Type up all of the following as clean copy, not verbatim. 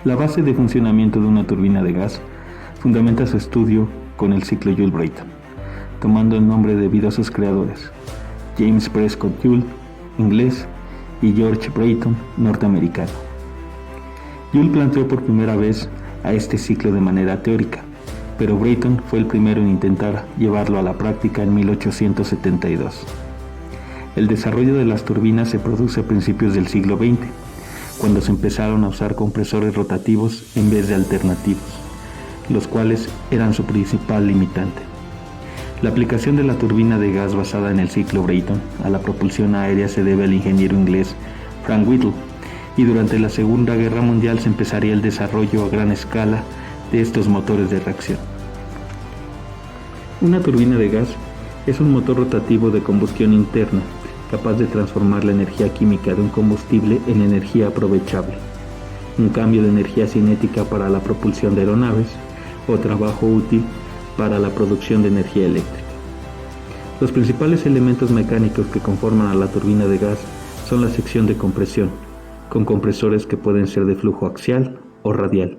La base de funcionamiento de una turbina de gas fundamenta su estudio con el ciclo Joule-Brayton, tomando el nombre debido a sus creadores, James Prescott Joule, inglés, y George Brayton, norteamericano. Joule planteó por primera vez a este ciclo de manera teórica, pero Brayton fue el primero en intentar llevarlo a la práctica en 1872. El desarrollo de las turbinas se produce a principios del siglo XX, cuando se empezaron a usar compresores rotativos en vez de alternativos, los cuales eran su principal limitante. La aplicación de la turbina de gas basada en el ciclo Brayton a la propulsión aérea se debe al ingeniero inglés Frank Whittle, y durante la Segunda Guerra Mundial se empezaría el desarrollo a gran escala de estos motores de reacción. Una turbina de gas es un motor rotativo de combustión interna capaz de transformar la energía química de un combustible en energía aprovechable, un cambio de energía cinética para la propulsión de aeronaves o trabajo útil para la producción de energía eléctrica. Los principales elementos mecánicos que conforman a la turbina de gas son la sección de compresión, con compresores que pueden ser de flujo axial o radial,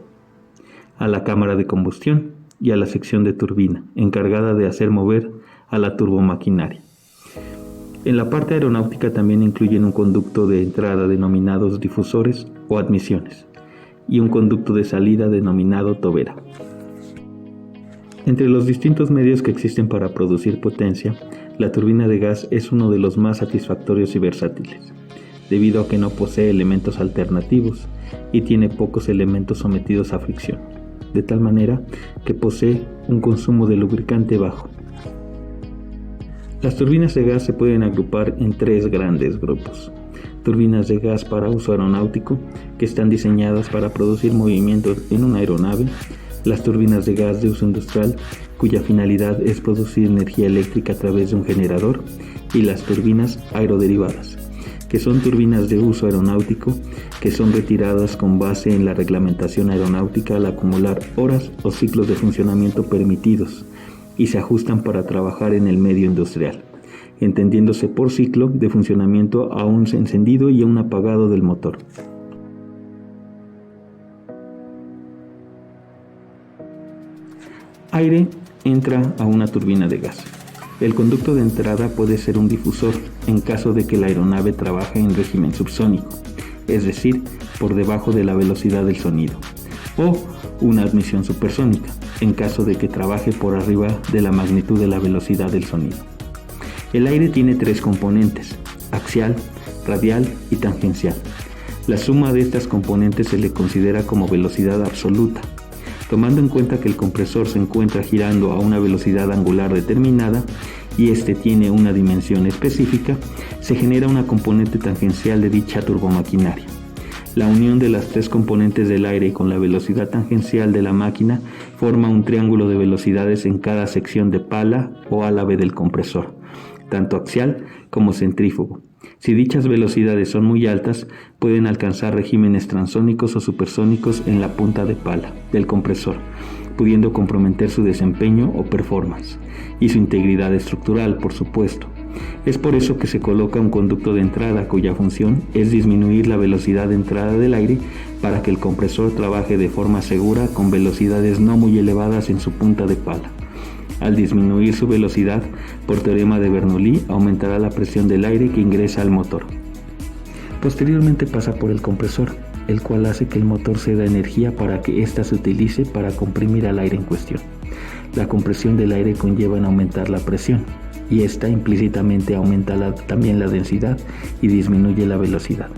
a la cámara de combustión y a la sección de turbina, encargada de hacer mover a la turbomaquinaria. En la parte aeronáutica también incluyen un conducto de entrada denominados difusores o admisiones y un conducto de salida denominado tobera. Entre los distintos medios que existen para producir potencia, la turbina de gas es uno de los más satisfactorios y versátiles, debido a que no posee elementos alternativos y tiene pocos elementos sometidos a fricción, de tal manera que posee un consumo de lubricante bajo. Las turbinas de gas se pueden agrupar en tres grandes grupos. Turbinas de gas para uso aeronáutico, que están diseñadas para producir movimientos en una aeronave. Las turbinas de gas de uso industrial, cuya finalidad es producir energía eléctrica a través de un generador. Y las turbinas aeroderivadas, que son turbinas de uso aeronáutico, que son retiradas con base en la reglamentación aeronáutica al acumular horas o ciclos de funcionamiento permitidos, y se ajustan para trabajar en el medio industrial, entendiéndose por ciclo de funcionamiento a un encendido y a un apagado del motor. Aire entra a una turbina de gas. El conducto de entrada puede ser un difusor en caso de que la aeronave trabaje en régimen subsónico, es decir, por debajo de la velocidad del sonido, o una admisión supersónica, en caso de que trabaje por arriba de la magnitud de la velocidad del sonido. El aire tiene tres componentes: axial, radial y tangencial. La suma de estas componentes se le considera como velocidad absoluta. Tomando en cuenta que el compresor se encuentra girando a una velocidad angular determinada y este tiene una dimensión específica, se genera una componente tangencial de dicha turbomaquinaria. La unión de las tres componentes del aire con la velocidad tangencial de la máquina forma un triángulo de velocidades en cada sección de pala o álave del compresor, tanto axial como centrífugo. Si dichas velocidades son muy altas, pueden alcanzar regímenes transónicos o supersónicos en la punta de pala del compresor, pudiendo comprometer su desempeño o performance, y su integridad estructural, por supuesto. Es por eso que se coloca un conducto de entrada cuya función es disminuir la velocidad de entrada del aire para que el compresor trabaje de forma segura con velocidades no muy elevadas en su punta de pala. Al disminuir su velocidad, por teorema de Bernoulli, aumentará la presión del aire que ingresa al motor. Posteriormente pasa por el compresor, el cual hace que el motor ceda energía para que ésta se utilice para comprimir al aire en cuestión. La compresión del aire conlleva en aumentar la presión, y esta implícitamente aumenta también la densidad y disminuye la velocidad.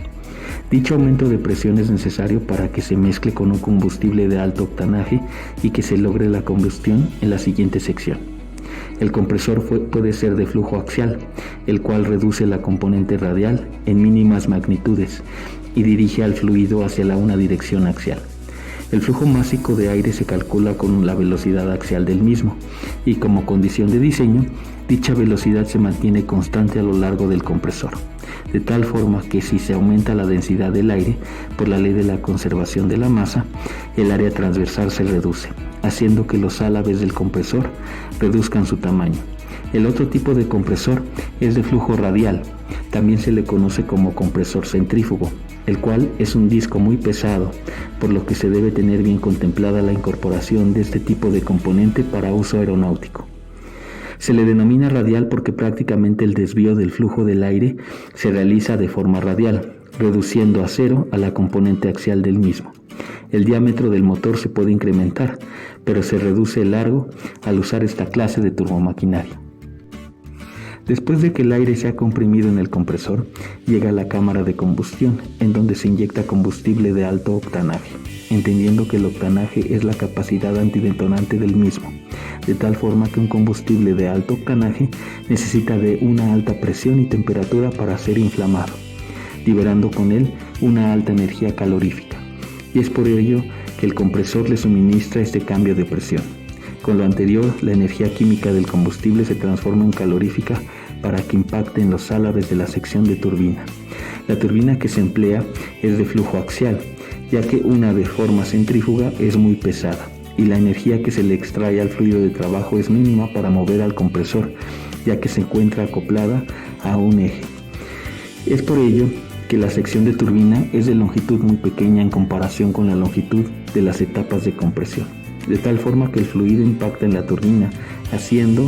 Dicho aumento de presión es necesario para que se mezcle con un combustible de alto octanaje y que se logre la combustión en la siguiente sección. El compresor puede ser de flujo axial, el cual reduce la componente radial en mínimas magnitudes y dirige al fluido hacia una dirección axial. El flujo másico de aire se calcula con la velocidad axial del mismo y como condición de diseño, dicha velocidad se mantiene constante a lo largo del compresor, de tal forma que si se aumenta la densidad del aire por la ley de la conservación de la masa, el área transversal se reduce, haciendo que los álabes del compresor reduzcan su tamaño. El otro tipo de compresor es de flujo radial, también se le conoce como compresor centrífugo, el cual es un disco muy pesado, por lo que se debe tener bien contemplada la incorporación de este tipo de componente para uso aeronáutico. Se le denomina radial porque prácticamente el desvío del flujo del aire se realiza de forma radial, reduciendo a cero a la componente axial del mismo. El diámetro del motor se puede incrementar, pero se reduce el largo al usar esta clase de turbomaquinaria. Después de que el aire se ha comprimido en el compresor, llega a la cámara de combustión, en donde se inyecta combustible de alto octanaje, entendiendo que el octanaje es la capacidad antidetonante del mismo, de tal forma que un combustible de alto octanaje necesita de una alta presión y temperatura para ser inflamado, liberando con él una alta energía calorífica, y es por ello que el compresor le suministra este cambio de presión. Con lo anterior, la energía química del combustible se transforma en calorífica para que impacte en los salares de la sección de turbina. La turbina que se emplea es de flujo axial, ya que una de forma centrífuga es muy pesada, y la energía que se le extrae al fluido de trabajo es mínima para mover al compresor, ya que se encuentra acoplada a un eje. Es por ello que la sección de turbina es de longitud muy pequeña en comparación con la longitud de las etapas de compresión, de tal forma que el fluido impacta en la turbina, haciendo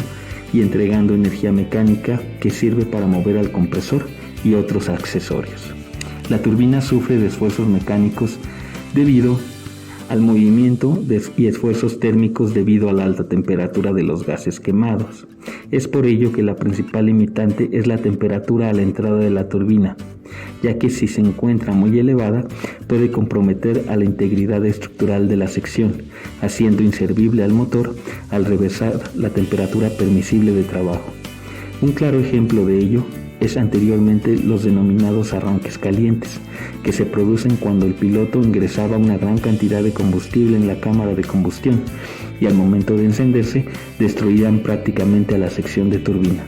y entregando energía mecánica que sirve para mover al compresor y otros accesorios. La turbina sufre de esfuerzos mecánicos debido al movimiento y esfuerzos térmicos debido a la alta temperatura de los gases quemados. Es por ello que la principal limitante es la temperatura a la entrada de la turbina, ya que si se encuentra muy elevada puede comprometer a la integridad estructural de la sección, haciendo inservible al motor al rebasar la temperatura permisible de trabajo. Un claro ejemplo de ello es anteriormente los denominados arranques calientes, que se producen cuando el piloto ingresaba una gran cantidad de combustible en la cámara de combustión y al momento de encenderse destruían prácticamente a la sección de turbina.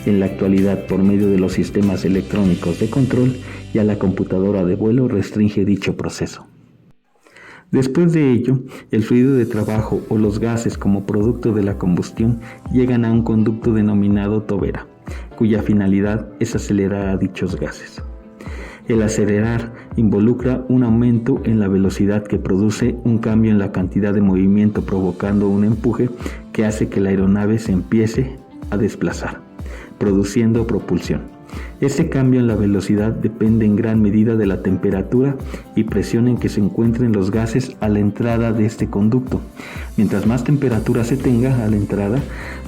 En la actualidad, por medio de los sistemas electrónicos de control, ya la computadora de vuelo restringe dicho proceso. Después de ello, el fluido de trabajo o los gases como producto de la combustión llegan a un conducto denominado tobera, cuya finalidad es acelerar a dichos gases. El acelerar involucra un aumento en la velocidad que produce un cambio en la cantidad de movimiento, provocando un empuje que hace que la aeronave se empiece a desplazar, produciendo propulsión. Este cambio en la velocidad depende en gran medida de la temperatura y presión en que se encuentren los gases a la entrada de este conducto. Mientras más temperatura se tenga a la entrada,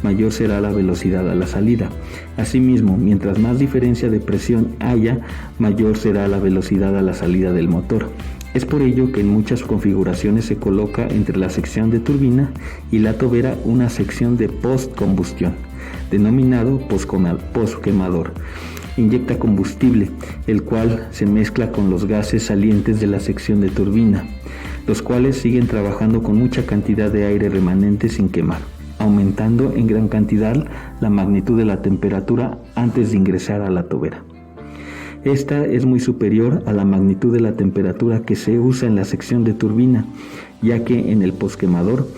mayor será la velocidad a la salida. Asimismo, mientras más diferencia de presión haya, mayor será la velocidad a la salida del motor. Es por ello que en muchas configuraciones se coloca entre la sección de turbina y la tobera una sección de postcombustión, denominado postquemador. Inyecta combustible, el cual se mezcla con los gases salientes de la sección de turbina, los cuales siguen trabajando con mucha cantidad de aire remanente sin quemar, aumentando en gran cantidad la magnitud de la temperatura antes de ingresar a la tobera. Esta es muy superior a la magnitud de la temperatura que se usa en la sección de turbina, ya que en el postquemador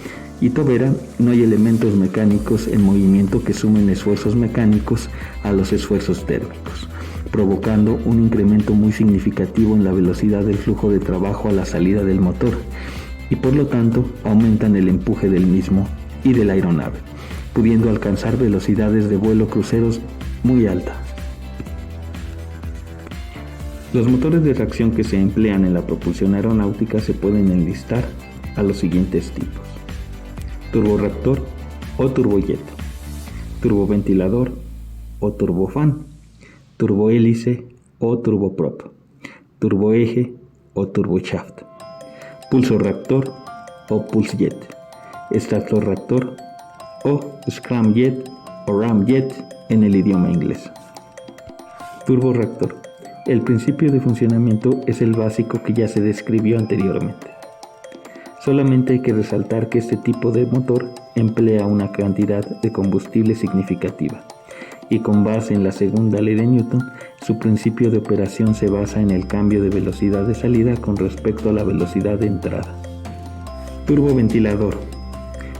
y tobera no hay elementos mecánicos en movimiento que sumen esfuerzos mecánicos a los esfuerzos térmicos, provocando un incremento muy significativo en la velocidad del flujo de trabajo a la salida del motor y por lo tanto aumentan el empuje del mismo y de la aeronave, pudiendo alcanzar velocidades de vuelo cruceros muy altas. Los motores de reacción que se emplean en la propulsión aeronáutica se pueden enlistar a los siguientes tipos: turborreactor o turbojet, turboventilador o turbofan, turbohélice o turboprop, turboeje o turboshaft, pulsorreactor o pulsejet, estatorreactor o scramjet o ramjet en el idioma inglés. Turborreactor. El principio de funcionamiento es el básico que ya se describió anteriormente. Solamente hay que resaltar que este tipo de motor emplea una cantidad de combustible significativa y con base en la segunda ley de Newton, su principio de operación se basa en el cambio de velocidad de salida con respecto a la velocidad de entrada. Turboventilador.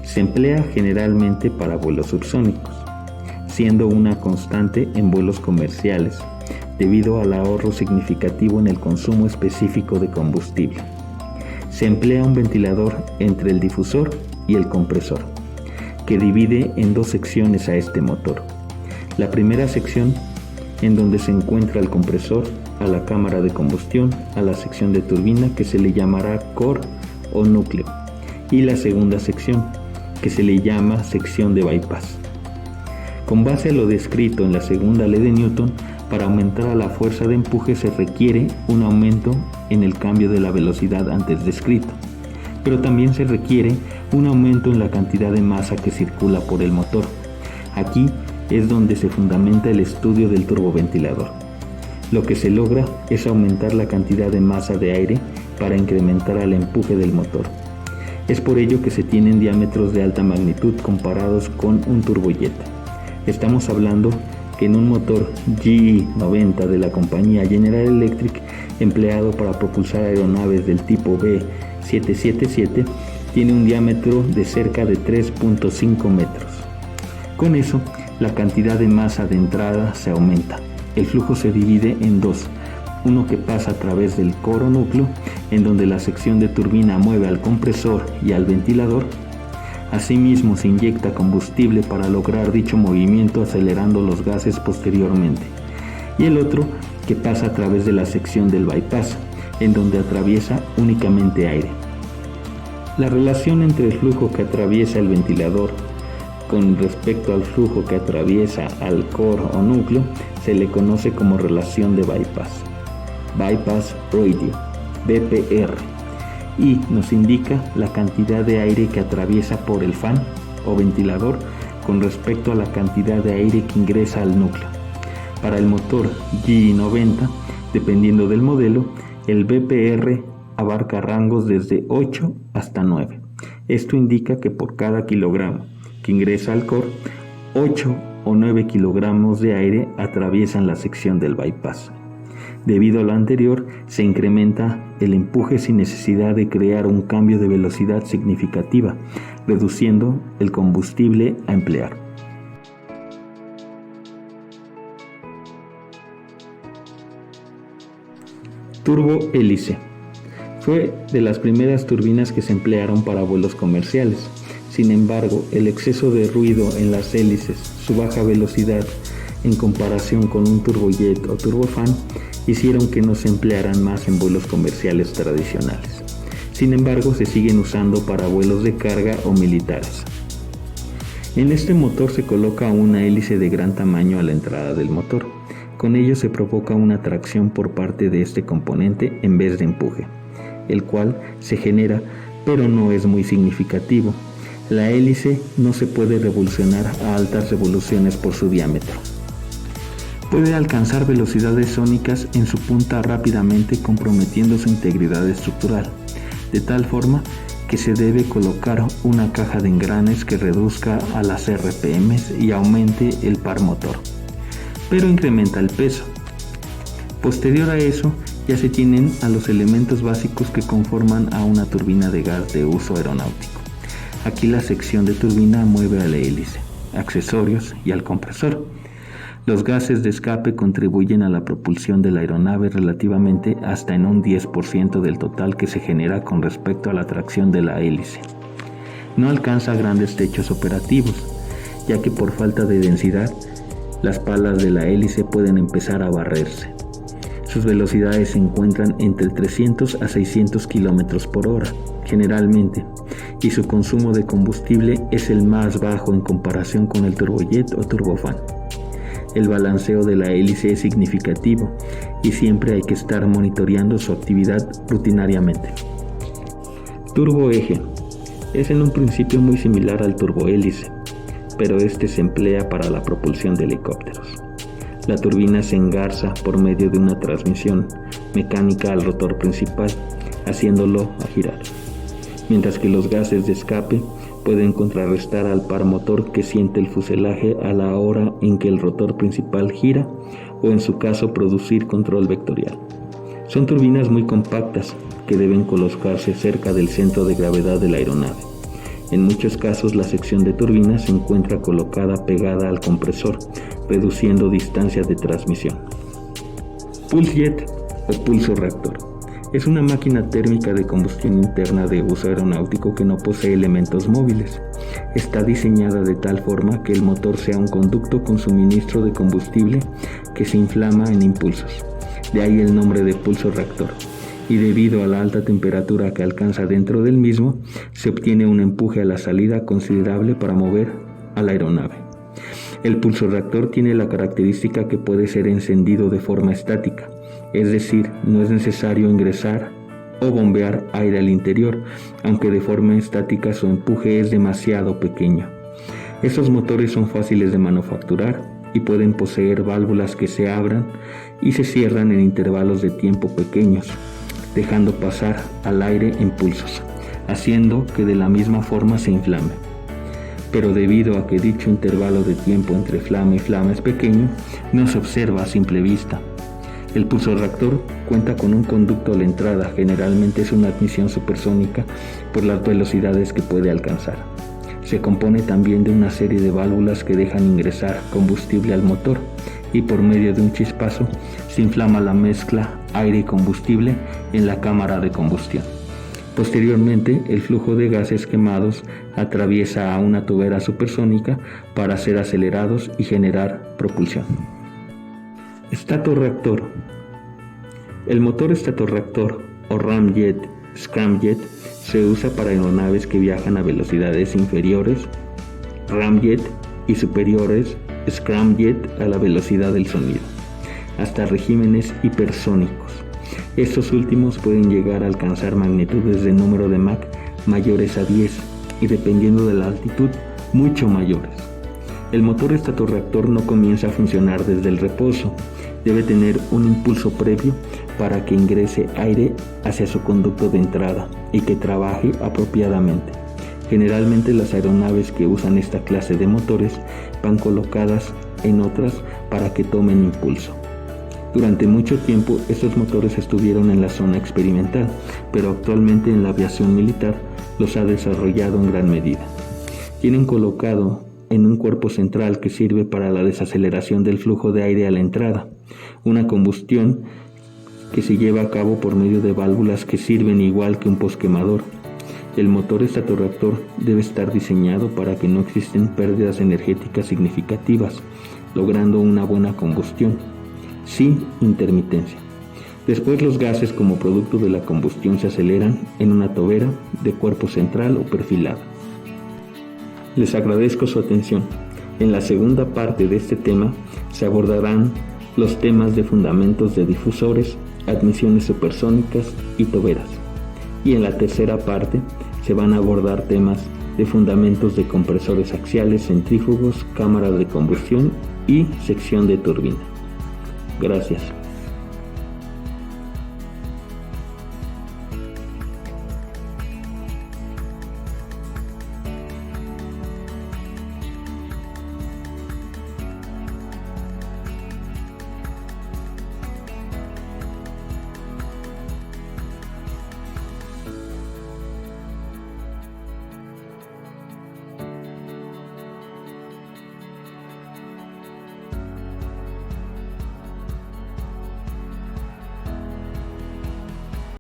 Se emplea generalmente para vuelos subsónicos, siendo una constante en vuelos comerciales, debido al ahorro significativo en el consumo específico de combustible. Se emplea un ventilador entre el difusor y el compresor, que divide en dos secciones a este motor. La primera sección, en donde se encuentra el compresor, a la cámara de combustión, a la sección de turbina, que se le llamará core o núcleo, y la segunda sección, que se le llama sección de bypass. Con base a lo descrito en la segunda ley de Newton, para aumentar la fuerza de empuje se requiere un aumento en el cambio de la velocidad antes descrito, pero también se requiere un aumento en la cantidad de masa que circula por el motor. Aquí es donde se fundamenta el estudio del turboventilador. Lo que se logra es aumentar la cantidad de masa de aire para incrementar el empuje del motor. Es por ello que se tienen diámetros de alta magnitud comparados con un turbojet. Estamos hablando que en un motor GE90 de la compañía General Electric, empleado para propulsar aeronaves del tipo B777, tiene un diámetro de cerca de 3.5 metros. Con eso, la cantidad de masa de entrada se aumenta. El flujo se divide en dos, uno que pasa a través del core o núcleo, en donde la sección de turbina mueve al compresor y al ventilador. Asimismo, se inyecta combustible para lograr dicho movimiento, acelerando los gases posteriormente. Y el otro que pasa a través de la sección del bypass, en donde atraviesa únicamente aire. La relación entre el flujo que atraviesa el ventilador con respecto al flujo que atraviesa al core o núcleo se le conoce como relación de bypass radio, BPR, y nos indica la cantidad de aire que atraviesa por el fan o ventilador con respecto a la cantidad de aire que ingresa al núcleo. Para el motor GE90, dependiendo del modelo, el BPR abarca rangos desde 8 hasta 9. Esto indica que por cada kilogramo que ingresa al core, 8 o 9 kilogramos de aire atraviesan la sección del bypass. Debido a lo anterior, se incrementa el empuje sin necesidad de crear un cambio de velocidad significativa, reduciendo el combustible a emplear. Turbohélice. Fue de las primeras turbinas que se emplearon para vuelos comerciales. Sin embargo, el exceso de ruido en las hélices, su baja velocidad en comparación con un turbojet o turbofan, hicieron que no se emplearan más en vuelos comerciales tradicionales. Sin embargo, se siguen usando para vuelos de carga o militares. En este motor se coloca una hélice de gran tamaño a la entrada del motor. Con ello se provoca una tracción por parte de este componente en vez de empuje, el cual se genera, pero no es muy significativo. La hélice no se puede revolucionar a altas revoluciones por su diámetro. Puede alcanzar velocidades sónicas en su punta rápidamente, comprometiendo su integridad estructural, de tal forma que se debe colocar una caja de engranes que reduzca a las RPMs y aumente el par motor, pero incrementa el peso. Posterior a eso, ya se tienen a los elementos básicos que conforman a una turbina de gas de uso aeronáutico. Aquí la sección de turbina mueve a la hélice, accesorios y al compresor. Los gases de escape contribuyen a la propulsión de la aeronave relativamente hasta en un 10% del total que se genera con respecto a la tracción de la hélice. No alcanza grandes techos operativos, ya que por falta de densidad, las palas de la hélice pueden empezar a barrerse. Sus velocidades se encuentran entre 300 a 600 km por hora, generalmente, y su consumo de combustible es el más bajo en comparación con el turbojet o turbofan. El balanceo de la hélice es significativo y siempre hay que estar monitoreando su actividad rutinariamente. Turboeje. Es en un principio muy similar al turbohélice, pero este se emplea para la propulsión de helicópteros. La turbina se engarza por medio de una transmisión mecánica al rotor principal, haciéndolo a girar, mientras que los gases de escape pueden contrarrestar al par motor que siente el fuselaje a la hora en que el rotor principal gira, o en su caso producir control vectorial. Son turbinas muy compactas que deben colocarse cerca del centro de gravedad de la aeronave. En muchos casos la sección de turbina se encuentra colocada pegada al compresor, reduciendo distancia de transmisión. PulseJet o pulso reactor. Es una máquina térmica de combustión interna de uso aeronáutico que no posee elementos móviles. Está diseñada de tal forma que el motor sea un conducto con suministro de combustible que se inflama en impulsos. De ahí el nombre de pulso reactor. Y debido a la alta temperatura que alcanza dentro del mismo, se obtiene un empuje a la salida considerable para mover a la aeronave. El pulsorreactor tiene la característica que puede ser encendido de forma estática, es decir, no es necesario ingresar o bombear aire al interior, aunque de forma estática su empuje es demasiado pequeño. Estos motores son fáciles de manufacturar y pueden poseer válvulas que se abran y se cierran en intervalos de tiempo pequeños, dejando pasar al aire impulsos, haciendo que de la misma forma se inflame. Pero debido a que dicho intervalo de tiempo entre flama y flama es pequeño, no se observa a simple vista. El pulsorreactor cuenta con un conducto a la entrada, generalmente es una admisión supersónica por las velocidades que puede alcanzar. Se compone también de una serie de válvulas que dejan ingresar combustible al motor y por medio de un chispazo se inflama la mezcla aire y combustible en la cámara de combustión. Posteriormente, el flujo de gases quemados atraviesa a una tubera supersónica para ser acelerados y generar propulsión. Estatorreactor. El motor estatorreactor o ramjet, scramjet se usa para aeronaves que viajan a velocidades inferiores, ramjet, y superiores, scramjet, a la velocidad del sonido, hasta regímenes hipersónicos. Estos últimos pueden llegar a alcanzar magnitudes de número de Mach mayores a 10 y dependiendo de la altitud, mucho mayores. El motor estatorreactor no comienza a funcionar desde el reposo, debe tener un impulso previo para que ingrese aire hacia su conducto de entrada y que trabaje apropiadamente. Generalmente las aeronaves que usan esta clase de motores van colocadas en otras para que tomen impulso. Durante mucho tiempo estos motores estuvieron en la zona experimental, pero actualmente en la aviación militar los ha desarrollado en gran medida. Tienen colocado en un cuerpo central que sirve para la desaceleración del flujo de aire a la entrada, una combustión que se lleva a cabo por medio de válvulas que sirven igual que un posquemador. El motor estatorreactor debe estar diseñado para que no existen pérdidas energéticas significativas, logrando una buena combustión, sin intermitencia. Después los gases como producto de la combustión se aceleran en una tobera de cuerpo central o perfilado. Les agradezco su atención. En la segunda parte de este tema se abordarán los temas de fundamentos de difusores, admisiones supersónicas y toberas. Y en la tercera parte se van a abordar temas de fundamentos de compresores axiales, centrífugos, cámaras de combustión y sección de turbina. Gracias.